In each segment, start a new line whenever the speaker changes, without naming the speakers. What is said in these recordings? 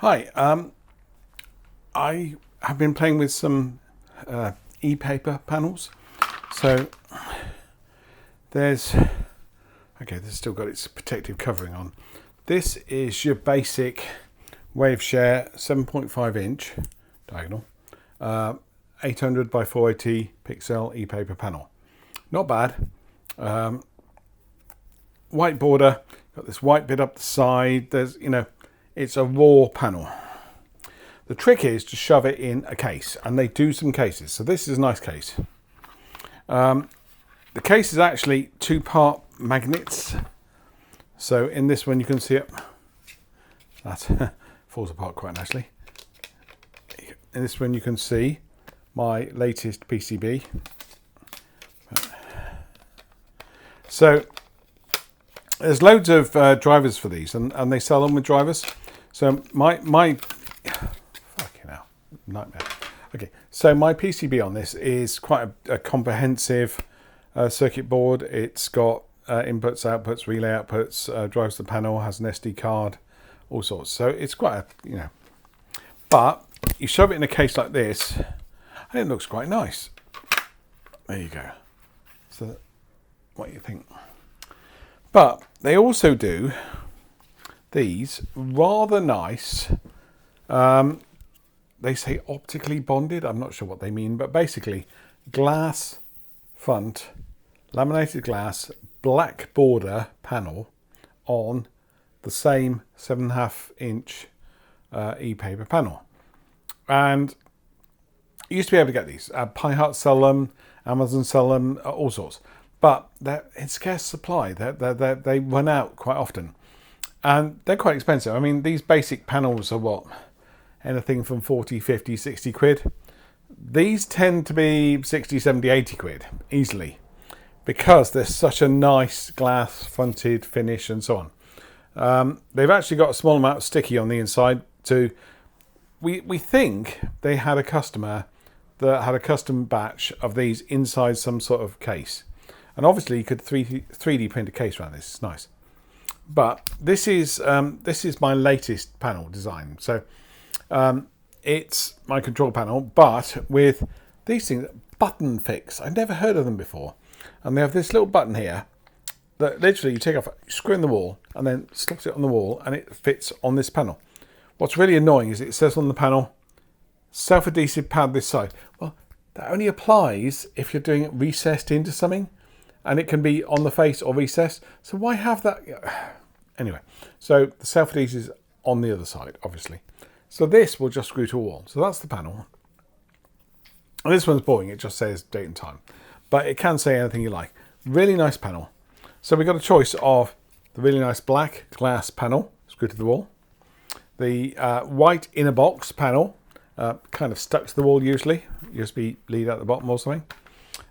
Hi, I have been playing with some e-paper panels. So there's still got its protective covering on. This is your basic Waveshare 7.5 inch diagonal, 800 by 480 pixel e-paper panel. Not bad. White border, got this white bit up the side. It's a raw panel. The trick is to shove it in a case, and they do some cases. So this is a nice case. The case is actually two-part magnets. So in this one you can see it. That falls apart quite nicely. In this one you can see my latest PCB. So there's loads of drivers for these, and they sell them with drivers. So my fucking hell, nightmare. Okay, so my PCB on this is quite a comprehensive circuit board. It's got inputs, outputs, relay outputs, drives the panel, has an SD card, all sorts. So it's quite but you shove it in a case like this, and it looks quite nice. There you go. So what do you think? But they also do these rather nice, they say optically bonded, I'm not sure what they mean, but basically glass front, laminated glass, black border panel on the same 7.5 inch e-paper panel. And you used to be able to get these. Pi Hut sell them, Amazon sell them, all sorts. But they're in scarce supply. They run out quite often. And they're quite expensive. I mean, these basic panels are what? Anything from 40, 50, 60 quid. These tend to be 60, 70, 80 quid, easily. Because they're such a nice glass fronted finish and so on. They've actually got a small amount of sticky on the inside too. We think they had a customer that had a custom batch of these inside some sort of case. And obviously you could 3D print a case around this. It's nice. But this is my latest panel design. So it's my control panel, but with these things, button fix. I've never heard of them before. And they have this little button here that literally you take off, screw in the wall, and then slot it on the wall, and it fits on this panel. What's really annoying is it says on the panel, self-adhesive pad this side. Well, that only applies if you're doing it recessed into something. And it can be on the face or recessed. So why have that? Anyway, so the self-adhesive is on the other side, obviously. So this will just screw to a wall. So that's the panel. And this one's boring. It just says date and time. But it can say anything you like. Really nice panel. So we've got a choice of the really nice black glass panel, screw to the wall. The white inner box panel, kind of stuck to the wall usually. USB lead at the bottom or something.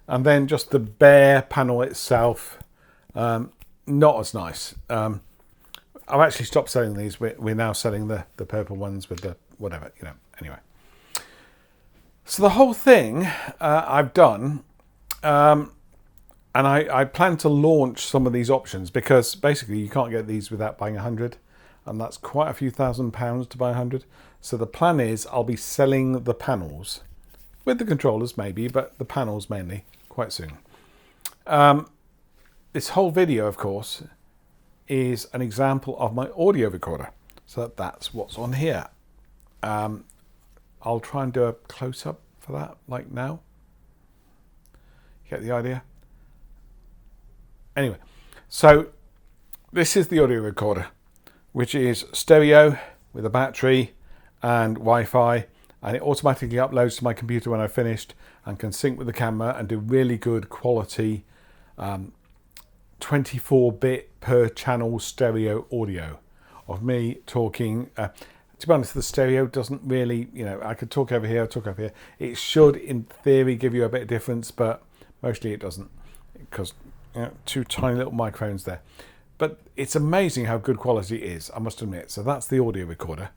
And then just the bare panel itself, not as nice. I've actually stopped selling these. We're now selling the purple ones with the whatever, anyway. So the whole thing I've done, and I plan to launch some of these options because basically you can't get these without buying 100. And that's quite a few £1,000s to buy 100. So the plan is I'll be selling the panels with the controllers maybe, but the panels mainly quite soon. This whole video, of course, is an example of my audio recorder. So that's what's on here. I'll try and do a close-up for that, like now. You get the idea? Anyway, so this is the audio recorder, which is stereo with a battery and Wi-Fi. And it automatically uploads to my computer when I've finished and can sync with the camera and do really good quality 24-bit per channel stereo audio of me talking. To be honest, the stereo doesn't really, I could talk over here, talk over here. It should, in theory, give you a bit of difference, but mostly it doesn't because two tiny little microphones there. But it's amazing how good quality it is, I must admit. So that's the audio recorder.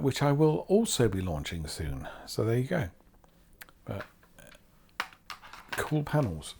Which I will also be launching soon. So there you go. But cool panels.